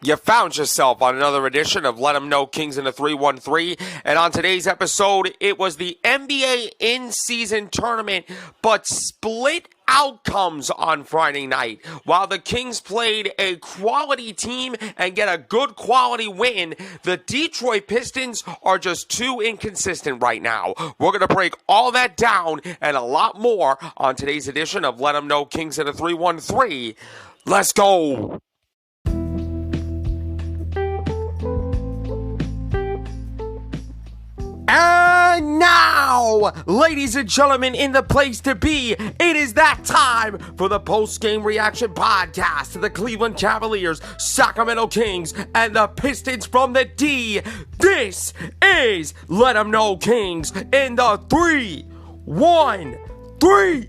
You found yourself on another edition of Let 'Em Know Kings in the 313, and on today's episode, it was the NBA in-season tournament, but split outcomes on Friday night. While the Kings played a quality team and get a good quality win, the Detroit Pistons are just too inconsistent right now. We're going to break all that down and a lot more on today's edition of Let 'Em Know Kings in the 313. Let's go! And now, ladies and gentlemen, in the place to be, it is that time for the post-game reaction podcast to the Cleveland Cavaliers, Sacramento Kings, and the Pistons from the D. This is Let 'Em Know Kings in the 3-1-3.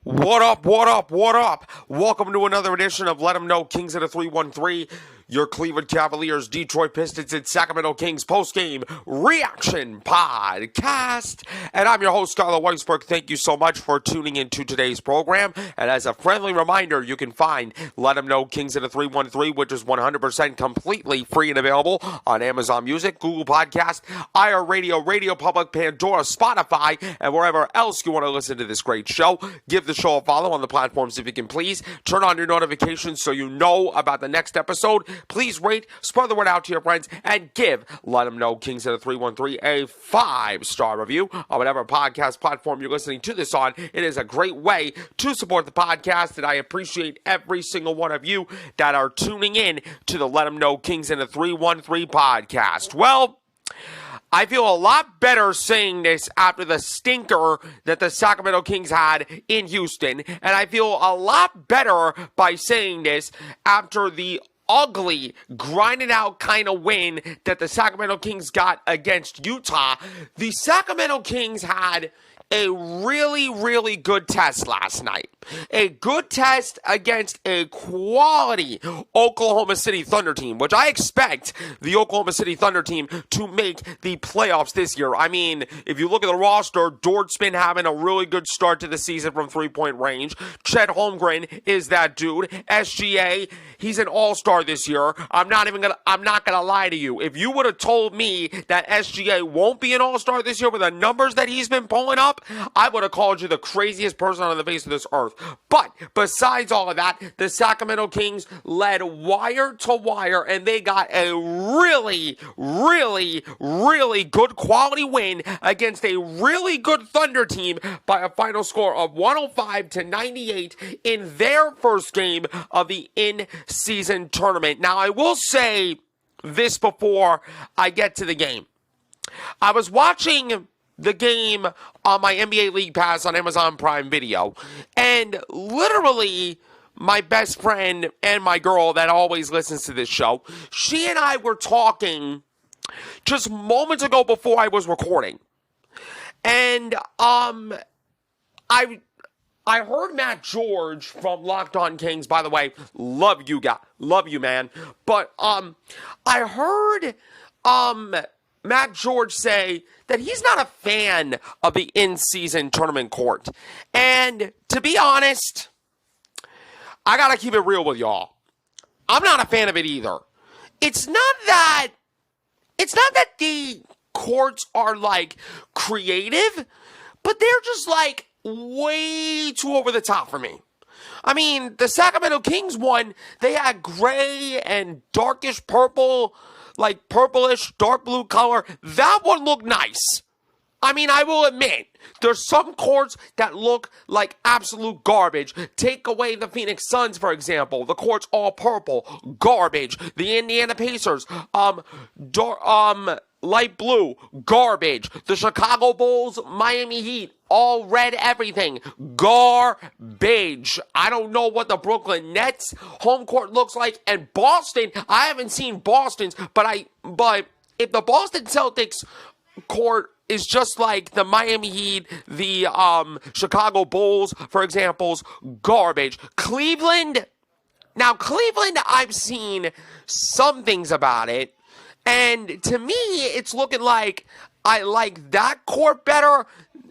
What up, what up, what up? Welcome to another edition of Let 'Em Know Kings of the 313, your Cleveland Cavaliers, Detroit Pistons, and Sacramento Kings post-game reaction podcast. And I'm your host, Skylar Weisberg. Thank you so much for tuning into today's program. And as a friendly reminder, you can find Let 'Em Know Kings of the 313, which is 100% completely free and available on Amazon Music, Google Podcast, iHeartRadio, Radio Public, Pandora, Spotify, and wherever else you want to listen to this great show. Give the show a follow on the platforms if you can, please. Turn on your notifications so you know about the next episode. Please rate, spread the word out to your friends, and give Let 'Em Know Kings of the 313 a 5-star review on whatever podcast platform you're listening to this on. It is a great way to support the podcast, and I appreciate every single one of you that are tuning in to the Let 'Em Know Kings in the 313 podcast. Well, I feel a lot better saying this after the stinker that the Sacramento Kings had in Houston, and I feel a lot better by saying this after the ugly, grinded out kind of win that the Sacramento Kings got against Utah. The Sacramento Kings had a really good test last night. A good test against a quality Oklahoma City Thunder team, which I expect the Oklahoma City Thunder team to make the playoffs this year. I mean, if you look at the roster, Dort's been having a really good start to the season from three-point range. Chet Holmgren is that dude. SGA, he's an all-star this year. I'm not gonna lie to you. If you would have told me that SGA won't be an all-star this year with the numbers that he's been pulling up, I would have called you the craziest person on the face of this earth. But besides all of that, the Sacramento Kings led wire to wire, and they got a really good quality win against a really good Thunder team by a final score of 105-98 in their first game of the in-season tournament. Now, I will say this before I get to the game. I was watching the game on my NBA League Pass on Amazon Prime Video, and literally my best friend and my girl that always listens to this show, she and I were talking just moments ago before I was recording, and I heard Matt George from Locked On Kings. By the way, love you man, but I heard Matt George say that he's not a fan of the in-season tournament court. And to be honest, I gotta keep it real with y'all. I'm not a fan of it either. It's not that the courts are like creative, but they're just like way too over the top for me. I mean, the Sacramento Kings one, they had gray and darkish purple, like purplish, dark blue color. That one looked nice. I mean, I will admit, there's some courts that look like absolute garbage. Take away the Phoenix Suns, for example. The court's all purple. Garbage. The Indiana Pacers, light blue. Garbage. The Chicago Bulls, Miami Heat, all red everything. Garbage. I don't know what the Brooklyn Nets home court looks like. And Boston, I haven't seen Boston's, but if the Boston Celtics court is just like the Miami Heat, the Chicago Bulls, for examples, garbage. Cleveland, I've seen some things about it, and to me, it's looking like I like that court better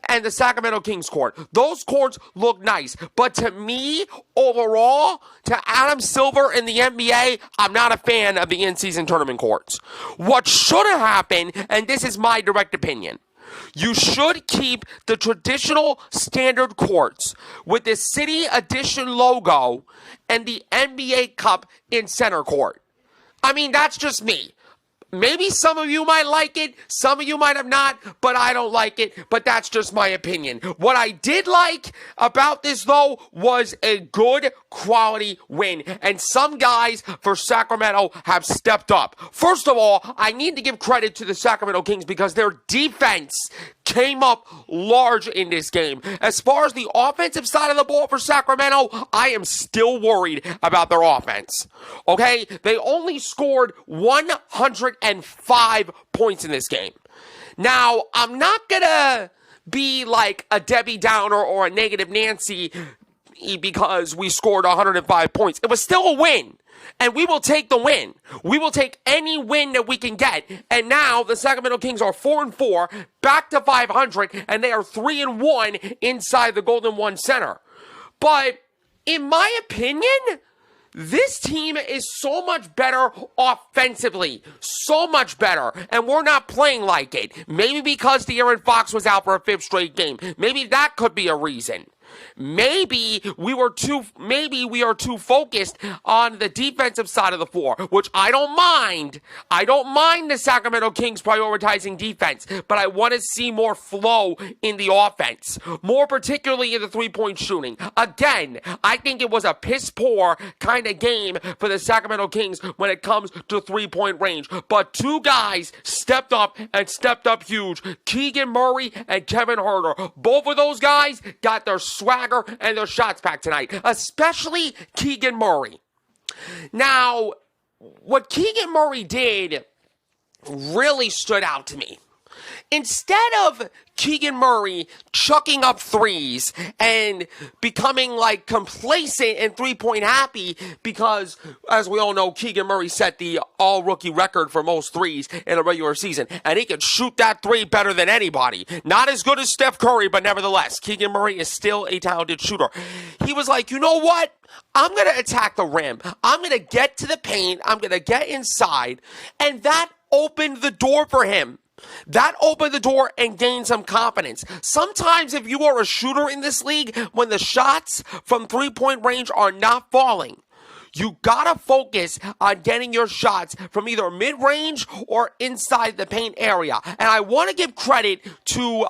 and the Sacramento Kings court. Those courts look nice. But to me, overall, to Adam Silver in the NBA, I'm not a fan of the in-season tournament courts. What should have happened, and this is my direct opinion, you should keep the traditional standard courts with the City Edition logo and the NBA Cup in center court. I mean, that's just me. Maybe some of you might like it, some of you might have not, but I don't like it, but that's just my opinion. What I did like about this, though, was a good quality win, and some guys for Sacramento have stepped up. First of all, I need to give credit to the Sacramento Kings because their defense came up large in this game. As far as the offensive side of the ball for Sacramento, I am still worried about their offense. Okay? They only scored 105 points in this game. Now, I'm not gonna be like a Debbie Downer or a negative Nancy because we scored 105 points. It was still a win. And we will take the win. We will take any win that we can get. And now the Sacramento Kings are 4-4, back to 500, and they are 3-1 inside the Golden One Center. But in my opinion, this team is so much better offensively. So much better. And we're not playing like it. Maybe because De'Aaron Fox was out for a 5th straight game. Maybe that could be a reason. Maybe we are too focused on the defensive side of the floor, which I don't mind. I don't mind the Sacramento Kings prioritizing defense, but I want to see more flow in the offense, more particularly in the three-point shooting. Again, I think it was a piss-poor kind of game for the Sacramento Kings when it comes to three-point range, but two guys stepped up and stepped up huge. Keegan Murray and Kevin Huerter. Both of those guys got their swagger and their shots back tonight, especially Keegan Murray. Now, what Keegan Murray did really stood out to me. Instead of Keegan Murray chucking up threes and becoming like complacent and three-point happy because, as we all know, Keegan Murray set the all-rookie record for most threes in a regular season, and he can shoot that three better than anybody. Not as good as Steph Curry, but nevertheless, Keegan Murray is still a talented shooter. He was like, you know what? I'm going to attack the rim. I'm going to get to the paint. I'm going to get inside, and that opened the door for him. That opened the door and gained some confidence. Sometimes if you are a shooter in this league, when the shots from three-point range are not falling, you gotta focus on getting your shots from either mid-range or inside the paint area. And I want to give credit to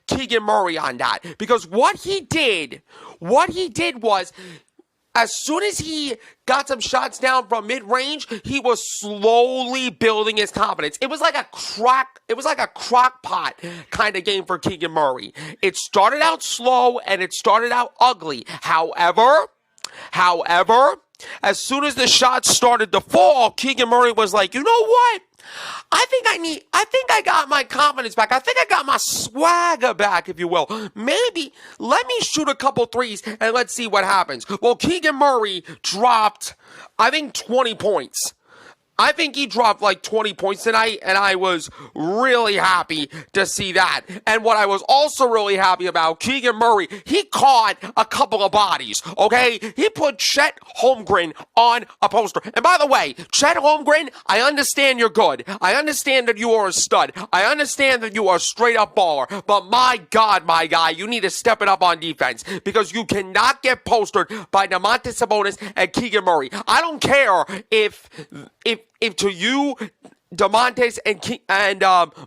Keegan Murray on that, because what he did was, as soon as he got some shots down from mid-range, he was slowly building his confidence. It was like a crock pot kind of game for Keegan Murray. It started out slow and it started out ugly. However, as soon as the shots started to fall, Keegan Murray was like, you know what? I think I got my confidence back. I think I got my swagger back, if you will. Maybe let me shoot a couple threes and let's see what happens. Well, Keegan Murray dropped, I think, 20 points. I think he dropped like 20 points tonight, and I was really happy to see that. And what I was also really happy about, Keegan Murray, he caught a couple of bodies, okay? He put Chet Holmgren on a poster. And by the way, Chet Holmgren, I understand you're good. I understand that you are a stud. I understand that you are a straight-up baller. But my God, my guy, you need to step it up on defense, because you cannot get postered by Domantas Sabonis and Keegan Murray. I don't care if to you, DeMontes and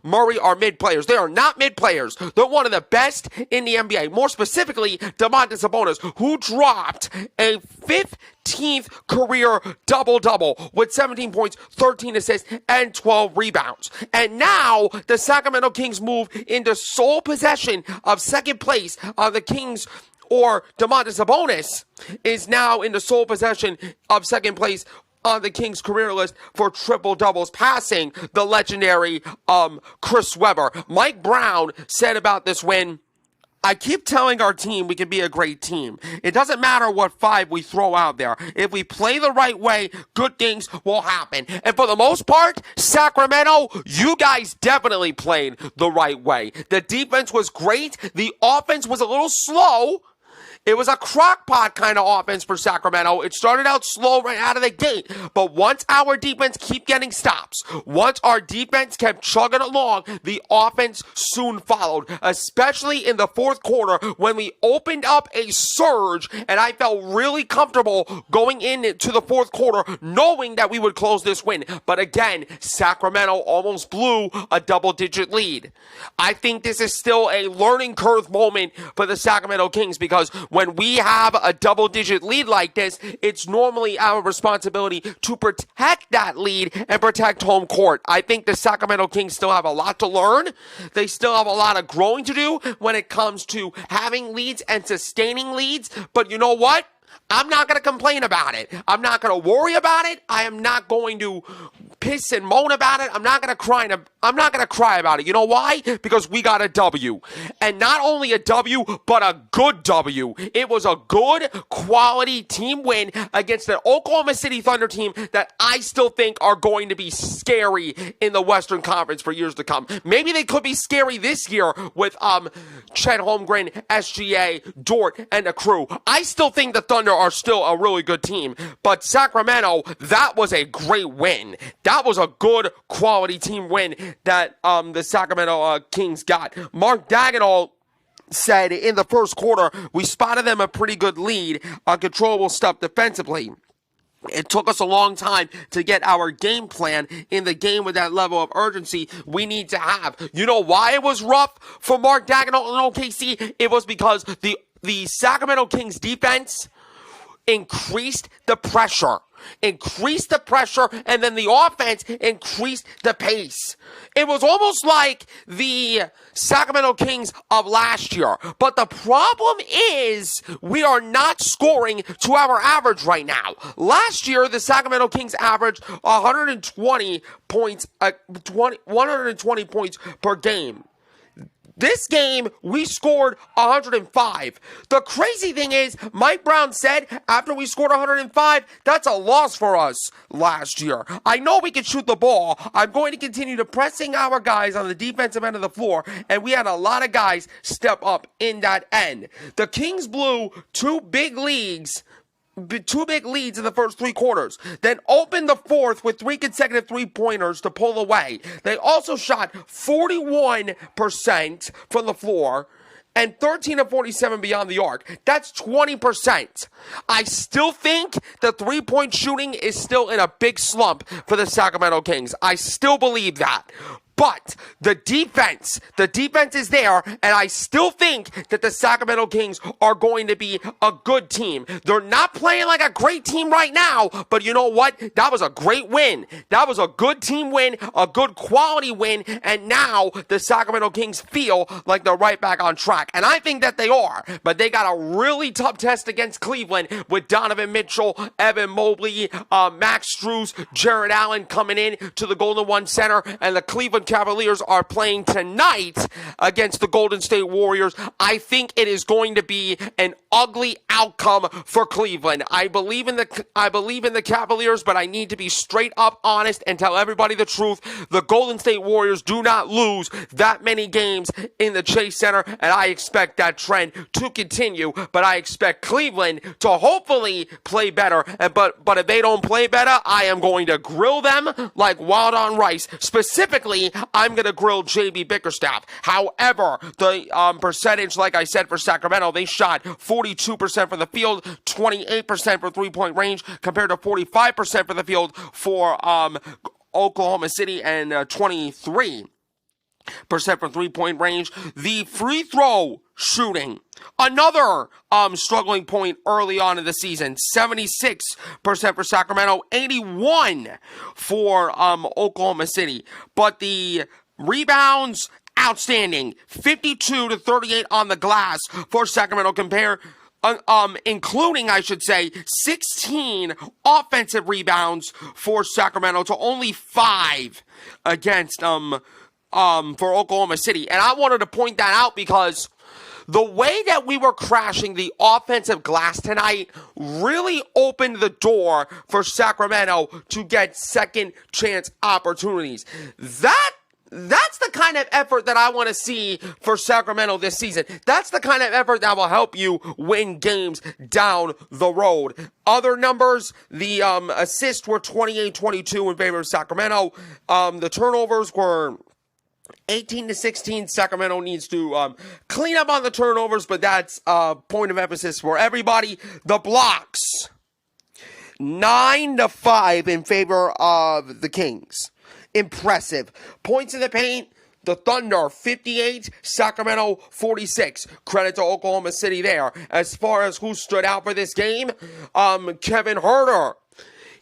Murray are mid players. They are not mid players. They're one of the best in the NBA. More specifically, Domantas Sabonis, who dropped a 15th career double-double with 17 points, 13 assists, and 12 rebounds. And now the Sacramento Kings move into sole possession of second place. The Kings, or Domantas Sabonis, is now in the sole possession of second place on the Kings career list for triple doubles, passing the legendary Chris Webber. Mike Brown said about this win, I keep telling our team we can be a great team. It doesn't matter what five we throw out there. If we play the right way, good things will happen. And for the most part, Sacramento, you guys definitely played the right way. The defense was great. The offense was a little slow. It was a crock-pot kind of offense for Sacramento. It started out slow right out of the gate. But once our defense kept getting stops, once our defense kept chugging along, the offense soon followed, especially in the fourth quarter when we opened up a surge, and I felt really comfortable going into the fourth quarter knowing that we would close this win. But again, Sacramento almost blew a double-digit lead. I think this is still a learning curve moment for the Sacramento Kings because when we have a double-digit lead like this, it's normally our responsibility to protect that lead and protect home court. I think the Sacramento Kings still have a lot to learn. They still have a lot of growing to do when it comes to having leads and sustaining leads. But you know what? I'm not going to complain about it. I'm not going to worry about it. I am not going to piss and moan about it. I'm not going to cry about it. You know why? Because we got a W. And not only a W, but a good W. It was a good quality team win against an Oklahoma City Thunder team that I still think are going to be scary in the Western Conference for years to come. Maybe they could be scary this year with Chet Holmgren, SGA, Dort, and the crew. I still think the Thunder are still a really good team. But Sacramento, that was a great win. That was a good quality team win that the Sacramento Kings got. Mark Daigneault said in the first quarter, we spotted them a pretty good lead on controllable stuff defensively. It took us a long time to get our game plan in the game with that level of urgency we need to have. You know why it was rough for Mark Daigneault and OKC? It was because the Sacramento Kings defense increased the pressure, and then the offense increased the pace. It was almost like the Sacramento Kings of last year. But the problem is we are not scoring to our average right now. Last year, the Sacramento Kings averaged 120 points per game. This game, we scored 105. The crazy thing is, Mike Brown said after we scored 105, that's a loss for us last year. I know we can shoot the ball. I'm going to continue to pressing our guys on the defensive end of the floor, and we had a lot of guys step up in that end. The Kings blew two big leads in the first three quarters, then opened the fourth with three consecutive three-pointers to pull away. They also shot 41% from the floor and 13 of 47 beyond the arc. That's 20%. I still think the three-point shooting is still in a big slump for the Sacramento Kings. I still believe that. But the defense is there, and I still think that the Sacramento Kings are going to be a good team. They're not playing like a great team right now, but you know what? That was a great win. That was a good team win, a good quality win, and now the Sacramento Kings feel like they're right back on track. And I think that they are, but they got a really tough test against Cleveland with Donovan Mitchell, Evan Mobley, Max Strus, Jared Allen coming in to the Golden One Center, and the Cleveland Cavaliers are playing tonight against the Golden State Warriors. I think it is going to be an ugly outcome for Cleveland. I believe in the Cavaliers, but I need to be straight up honest and tell everybody the truth. The Golden State Warriors do not lose that many games in the Chase Center, and I expect that trend to continue. But I expect Cleveland to hopefully play better. But if they don't play better, I am going to grill them like wild on rice. Specifically, I'm going to grill JB Bickerstaff. However, the percentage, like I said, for Sacramento, they shot 42% from the field, 28% for three-point range, compared to 45% for the field for Oklahoma City and 23% from three-point range. The free throw shooting, another struggling point early on in the season. 76% for Sacramento, 81% for Oklahoma City. But the rebounds, outstanding. 52 to 38 on the glass for Sacramento including, I should say, 16 offensive rebounds for Sacramento to only 5 against, for Oklahoma City. And I wanted to point that out because the way that we were crashing the offensive glass tonight really opened the door for Sacramento to get second chance opportunities. That's the kind of effort that I want to see for Sacramento this season. That's the kind of effort that will help you win games down the road. Other numbers, the assists were 28-22 in favor of Sacramento. The turnovers were 18-16. Sacramento needs to clean up on the turnovers, but that's a point of emphasis for everybody. The blocks, 9-5 in favor of the Kings. Impressive. Points in the paint, the Thunder 58, Sacramento 46. Credit to Oklahoma City there. As far as who stood out for this game, Kevin Huerter.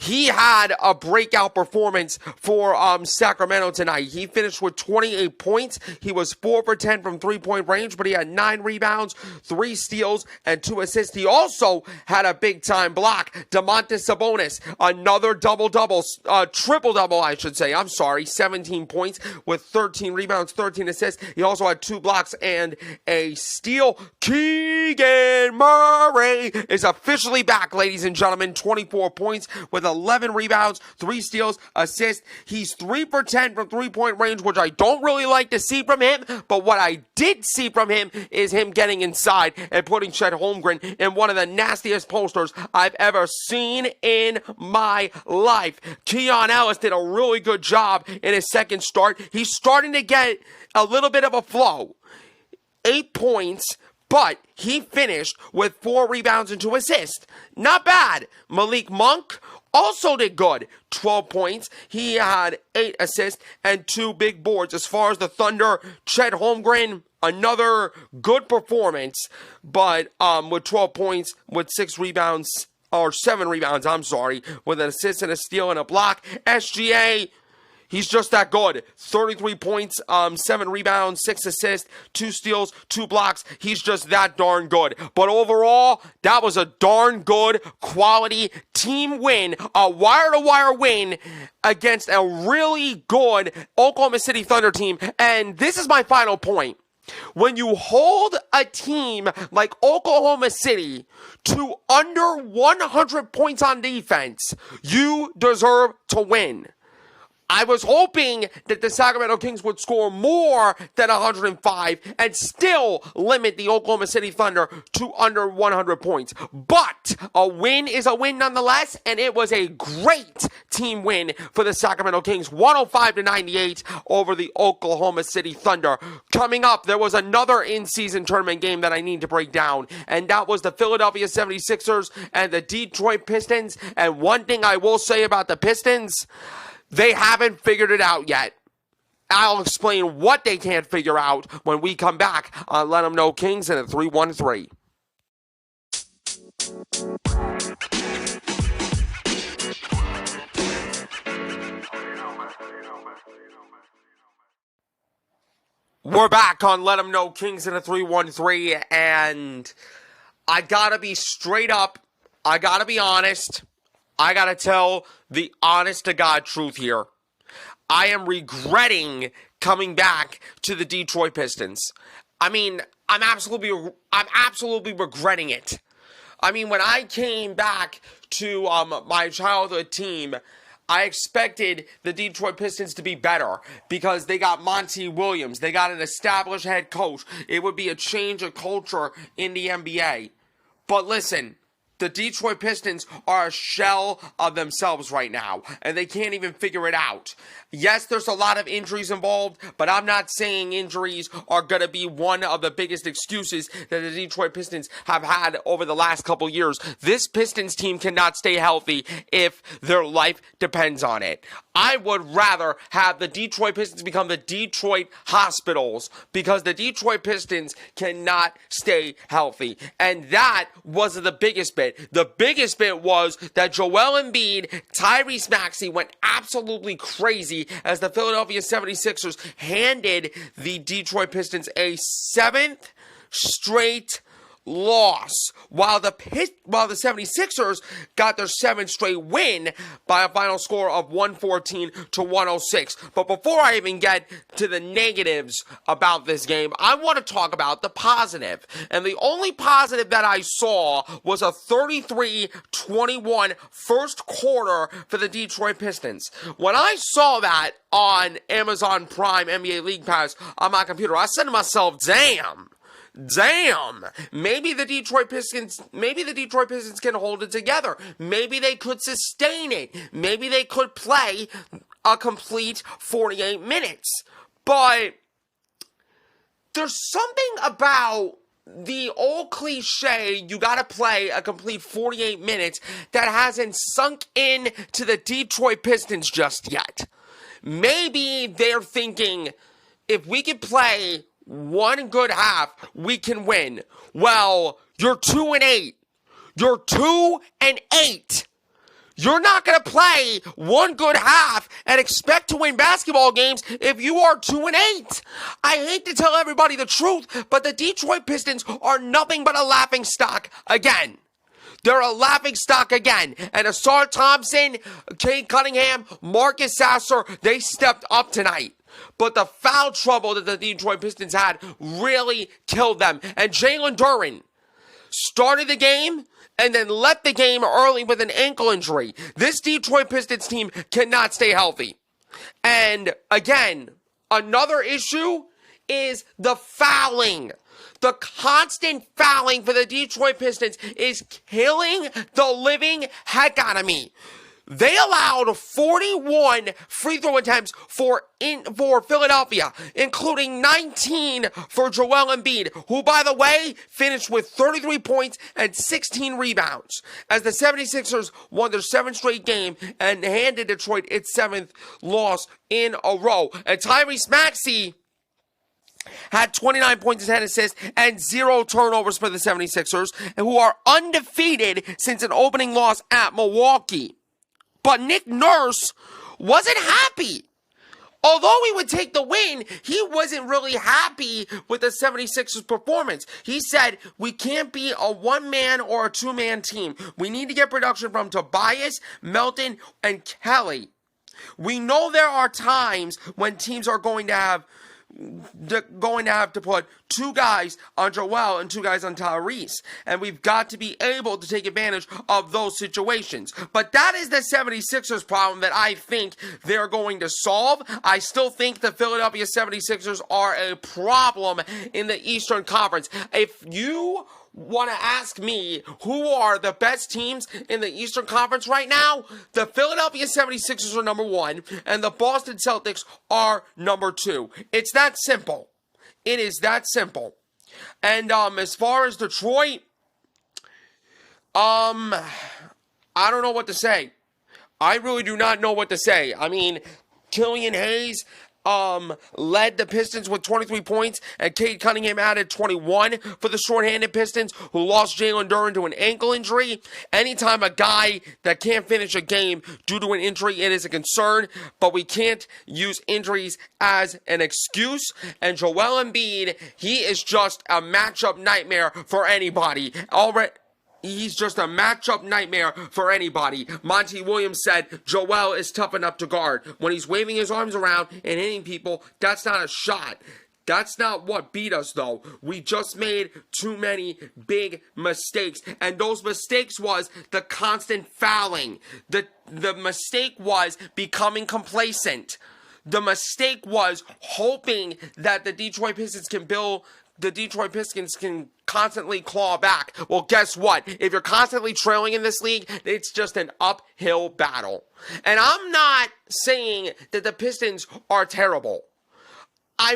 He had a breakout performance for Sacramento tonight. He finished with 28 points. He was 4 for 10 from three-point range, but he had 9 rebounds, 3 steals, and 2 assists. He also had a big-time block. Domantas Sabonis, another double-double, triple-double, I should say. 17 points with 13 rebounds, 13 assists. He also had 2 blocks and a steal. Keegan Murray is officially back, ladies and gentlemen. 24 points with 11 rebounds, 3 steals, assists. He's 3 for 10 from three-point range, which I don't really like to see from him, but what I did see from him is him getting inside and putting Chet Holmgren in one of the nastiest posters I've ever seen in my life. Keon Ellis did a really good job in his second start. He's starting to get a little bit of a flow. 8 points, but he finished with 4 rebounds and 2 assists. Not bad. Malik Monk also did good. 12 points. He had 8 assists and 2 big boards. As far as the Thunder, Chet Holmgren, another good performance, but with 12 points, with 7 rebounds, with an assist and a steal and a block. SGA, he's just that good. 33 points, 7 rebounds, 6 assists, 2 steals, 2 blocks. He's just that darn good. But overall, that was a darn good quality team win, a wire-to-wire win against a really good Oklahoma City Thunder team. And this is my final point. When you hold a team like Oklahoma City to under 100 points on defense, you deserve to win. I was hoping that the Sacramento Kings would score more than 105 and still limit the Oklahoma City Thunder to under 100 points. But a win is a win nonetheless, and it was a great team win for the Sacramento Kings, 105-98 over the Oklahoma City Thunder. Coming up, there was another in-season tournament game that I need to break down, and that was the Philadelphia 76ers and the Detroit Pistons. And one thing I will say about the Pistons, they haven't figured it out yet. I'll explain what they can't figure out when we come back on Let 'em Know Kings in a 313. We're back on Let 'em Know Kings in a 313, and I gotta be straight up. I gotta be honest. I gotta tell the honest-to-God truth here. I am regretting coming back to the Detroit Pistons. I mean, I'm absolutely regretting it. I mean, when I came back to my childhood team, I expected the Detroit Pistons to be better because they got Monty Williams. They got an established head coach. It would be a change of culture in the NBA. But listen, the Detroit Pistons are a shell of themselves right now, and they can't even figure it out. Yes, there's a lot of injuries involved, but I'm not saying injuries are going to be one of the biggest excuses that the Detroit Pistons have had over the last couple years. This Pistons team cannot stay healthy if their life depends on it. I would rather have the Detroit Pistons become the Detroit Hospitals because the Detroit Pistons cannot stay healthy. And that wasn't the biggest bit. The biggest bit was that Joel Embiid, Tyrese Maxey went absolutely crazy as the Philadelphia 76ers handed the Detroit Pistons a 7th straight loss, while the 76ers got their 7th straight win by a final score of 114-106. But before I even get to the negatives about this game, I want to talk about the positive. And the only positive that I saw was a 33-21 first quarter for the Detroit Pistons. When I saw that on Amazon Prime NBA League Pass on my computer, I said to myself, damn, maybe the Detroit Pistons can hold it together. Maybe they could sustain it. Maybe they could play a complete 48 minutes. But there's something about the old cliche, you gotta play a complete 48 minutes, that hasn't sunk in to the Detroit Pistons just yet. Maybe they're thinking, if we can play one good half, we can win. Well, you're 2-8. You're 2-8. You're not going to play one good half and expect to win basketball games if you are 2-8. I hate to tell everybody the truth, but the Detroit Pistons are nothing but a laughingstock again. They're a laughingstock again. And Asar Thompson, Cade Cunningham, Marcus Sasser, they stepped up tonight. But the foul trouble that the Detroit Pistons had really killed them. And Jalen Duren started the game and then left the game early with an ankle injury. This Detroit Pistons team cannot stay healthy. And again, another issue is the fouling. The constant fouling for the Detroit Pistons is killing the living heck out of me. They allowed 41 free throw attempts for Philadelphia, including 19 for Joel Embiid, who, by the way, finished with 33 points and 16 rebounds, as the 76ers won their 7th straight game and handed Detroit its 7th loss in a row. And Tyrese Maxey had 29 points and 10 assists and 0 turnovers for the 76ers, who are undefeated since an opening loss at Milwaukee. But Nick Nurse wasn't happy. Although he would take the win, he wasn't really happy with the 76ers performance. He said, we can't be a one-man or a two-man team. We need to get production from Tobias, Melton, and Kelly. We know there are times when teams are going to have to put 2 guys on Joel and 2 guys on Tyrese. And we've got to be able to take advantage of those situations. But that is the 76ers problem that I think they're going to solve. I still think the Philadelphia 76ers are a problem in the Eastern Conference. If you want to ask me who are the best teams in the Eastern Conference right now, the Philadelphia 76ers are number 1 and the Boston Celtics are number 2. It's that simple. It is that simple. And as far as Detroit, I don't know what to say. I really do not know what to say. I mean, Killian Hayes led the Pistons with 23 points, and Cade Cunningham added 21 for the shorthanded Pistons, who lost Jalen Duren to an ankle injury. Anytime a guy that can't finish a game due to an injury, it is a concern, but we can't use injuries as an excuse. And Joel Embiid, he is just a matchup nightmare for anybody. He's just a matchup nightmare for anybody. Monty Williams said Joel is tough enough to guard. When he's waving his arms around and hitting people, that's not a shot. That's not what beat us, though. We just made too many big mistakes. And those mistakes was the constant fouling. The mistake was becoming complacent. The mistake was hoping that the Detroit Pistons can constantly claw back. Well, guess what? If you're constantly trailing in this league, it's just an uphill battle. And I'm not saying that the Pistons are terrible. I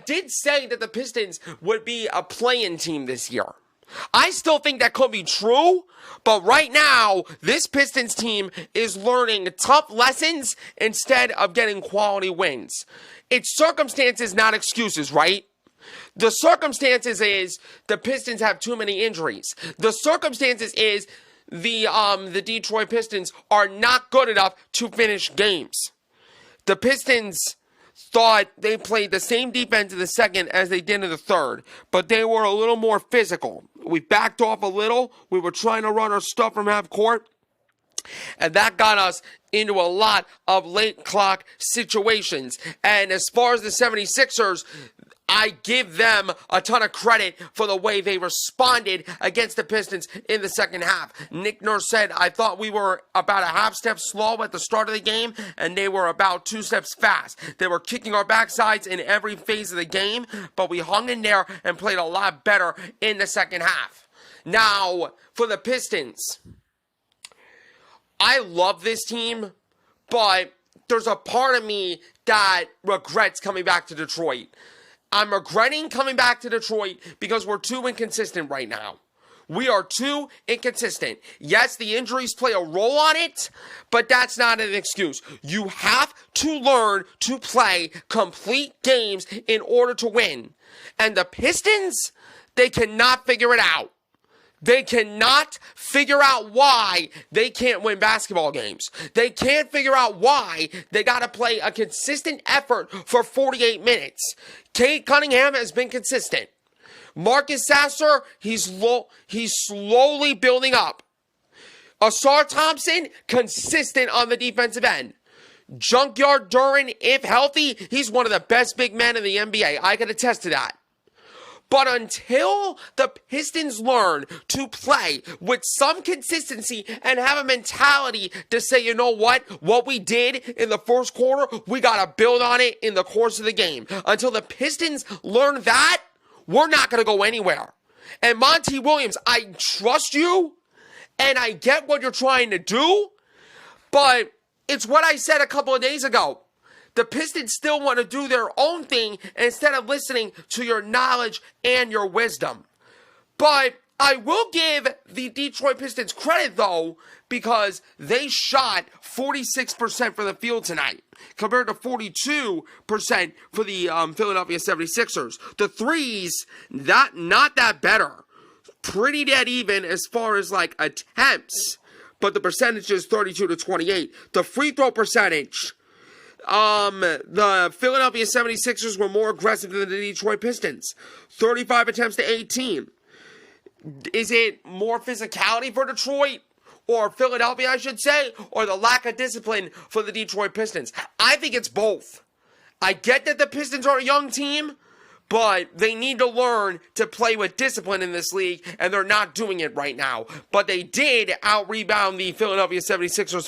did say that the Pistons would be a play-in team this year. I still think that could be true, but right now, this Pistons team is learning tough lessons instead of getting quality wins. It's circumstances, not excuses, right? The circumstances is the Pistons have too many injuries. The circumstances is the Detroit Pistons are not good enough to finish games. The Pistons thought they played the same defense in the second as they did in the third, but they were a little more physical. We backed off a little. We were trying to run our stuff from half court, and that got us into a lot of late clock situations. And as far as the 76ers, I give them a ton of credit for the way they responded against the Pistons in the second half. Nick Nurse said, I thought we were about a half step slow at the start of the game, and they were about 2 steps fast. They were kicking our backsides in every phase of the game, but we hung in there and played a lot better in the second half. Now, for the Pistons, I love this team, but there's a part of me that regrets coming back to Detroit. I'm regretting coming back to Detroit because we're too inconsistent right now. We are too inconsistent. Yes, the injuries play a role on it, but that's not an excuse. You have to learn to play complete games in order to win. And the Pistons, they cannot figure it out. They cannot figure out why they can't win basketball games. They can't figure out why they got to play a consistent effort for 48 minutes. Kate Cunningham has been consistent. Marcus Sasser, he's slowly building up. Asar Thompson, consistent on the defensive end. Junkyard Duran, if healthy, he's one of the best big men in the NBA. I can attest to that. But until the Pistons learn to play with some consistency and have a mentality to say, you know what we did in the first quarter, we got to build on it in the course of the game. Until the Pistons learn that, we're not going to go anywhere. And Monty Williams, I trust you, and I get what you're trying to do, but it's what I said a couple of days ago. The Pistons still want to do their own thing instead of listening to your knowledge and your wisdom. But I will give the Detroit Pistons credit, though, because they shot 46% from the field tonight compared to 42% for the Philadelphia 76ers. The threes, not that better. Pretty dead even as far as like attempts, but the percentage is 32-28. The free throw percentage, the Philadelphia 76ers were more aggressive than the Detroit Pistons. 35 attempts to 18. Is it more physicality for Detroit? Or Philadelphia, I should say? Or the lack of discipline for the Detroit Pistons? I think it's both. I get that the Pistons are a young team, but they need to learn to play with discipline in this league, and they're not doing it right now. But they did out-rebound the Philadelphia 76ers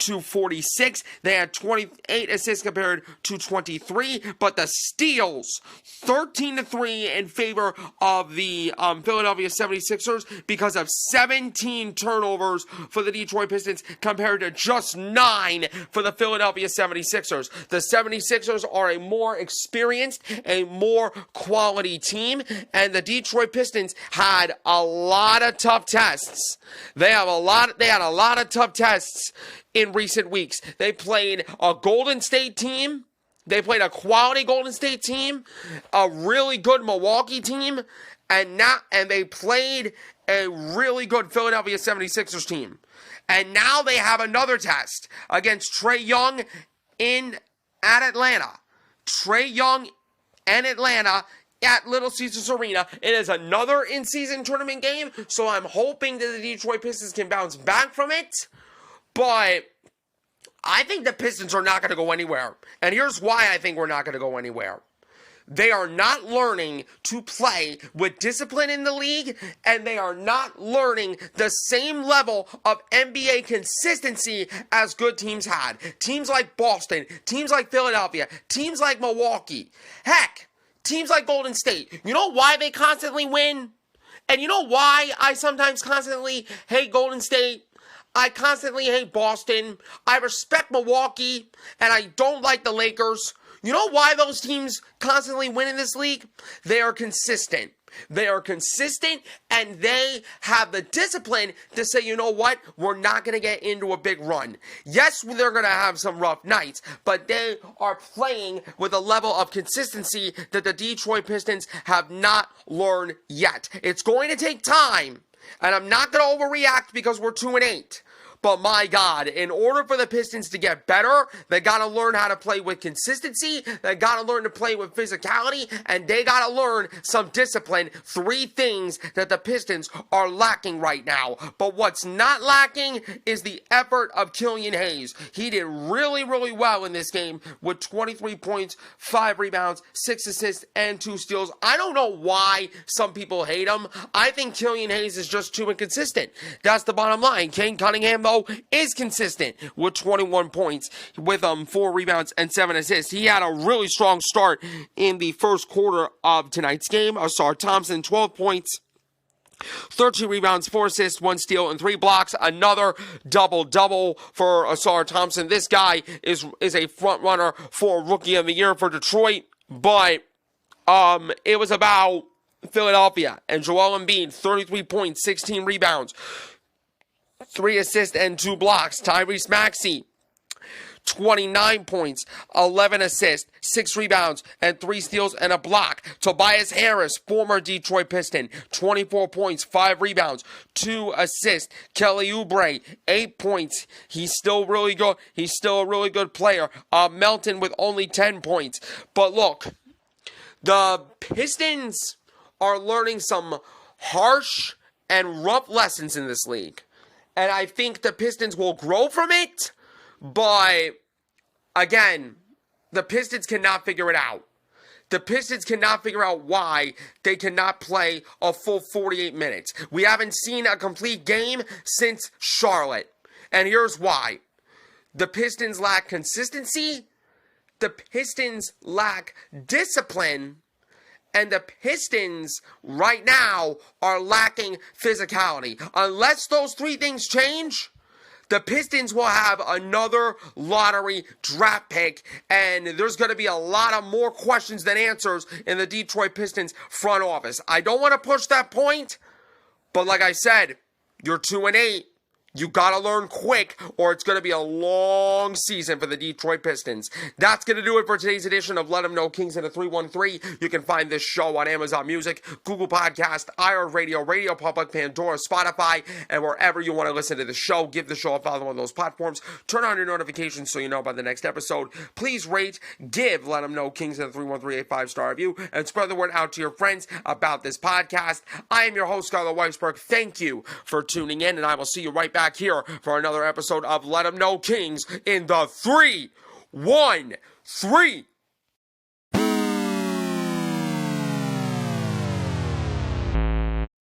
48-46. They had 28 assists compared to 23, but the steals, 13-3 in favor of the Philadelphia 76ers because of 17 turnovers for the Detroit Pistons compared to just 9 for the Philadelphia 76ers. The 76ers are a more experienced, a more quality team, and the Detroit Pistons had a lot of tough tests. They had a lot of tough tests in recent weeks. They played a Golden State team. They played a quality Golden State team, a really good Milwaukee team, and they played a really good Philadelphia 76ers team. And now they have another test against Trae Young at Atlanta. Trae Young and Atlanta at Little Caesars Arena. It is another in-season tournament game, so I'm hoping that the Detroit Pistons can bounce back from it. But I think the Pistons are not going to go anywhere. And here's why I think we're not going to go anywhere. They are not learning to play with discipline in the league, and they are not learning the same level of NBA consistency as good teams had. Teams like Boston, teams like Philadelphia, teams like Milwaukee, heck, teams like Golden State. You know why they constantly win? And you know why I sometimes constantly hate Golden State? I constantly hate Boston. I respect Milwaukee, and I don't like the Lakers. You know why those teams constantly win in this league? They are consistent. They are consistent, and they have the discipline to say, you know what? We're not going to get into a big run. Yes, they're going to have some rough nights, but they are playing with a level of consistency that the Detroit Pistons have not learned yet. It's going to take time, and I'm not going to overreact because we're 2-8. But my God, in order for the Pistons to get better, they got to learn how to play with consistency, they got to learn to play with physicality, and they got to learn some discipline. Three things that the Pistons are lacking right now. But what's not lacking is the effort of Killian Hayes. He did really, really well in this game with 23 points, 5 rebounds, 6 assists, and 2 steals. I don't know why some people hate him. I think Killian Hayes is just too inconsistent. That's the bottom line. Kane Cunningham, though, is consistent with 21 points, with 4 rebounds and 7 assists. He had a really strong start in the first quarter of tonight's game. Ausar Thompson, 12 points, 13 rebounds, 4 assists, 1 steal, and 3 blocks. Another double-double for Ausar Thompson. This guy is a front runner for Rookie of the Year for Detroit, but it was about Philadelphia. And Joel Embiid, 33 points, 16 rebounds, 3 assists, and 2 blocks. Tyrese Maxey, 29 points, 11 assists, 6 rebounds, and 3 steals and a block. Tobias Harris, former Detroit Piston, 24 points, 5 rebounds, 2 assists. Kelly Oubre, 8 points. He's still really good. He's still a really good player. Melton with only 10 points. But look, the Pistons are learning some harsh and rough lessons in this league. And I think the Pistons will grow from it. But, again, the Pistons cannot figure it out. The Pistons cannot figure out why they cannot play a full 48 minutes. We haven't seen a complete game since Charlotte. And here's why. The Pistons lack consistency. The Pistons lack discipline. And the Pistons right now are lacking physicality. Unless those 3 things change, the Pistons will have another lottery draft pick, and there's going to be a lot of more questions than answers in the Detroit Pistons front office. I don't want to push that point, but like I said, you're 2-8. You got to learn quick, or it's going to be a long season for the Detroit Pistons. That's going to do it for today's edition of Let 'Em Know Kings in a 313. You can find this show on Amazon Music, Google Podcast, iHeartRadio, Radio Public, Pandora, Spotify, and wherever you want to listen to the show. Give the show a follow on those platforms. Turn on your notifications so you know about the next episode. Please rate, give Let 'Em Know Kings in a 313 a 5-star review, and spread the word out to your friends about this podcast. I am your host, Skylar Weisberg. Thank you for tuning in, and I will see you right back here for another episode of Let 'Em Know Kings in the 313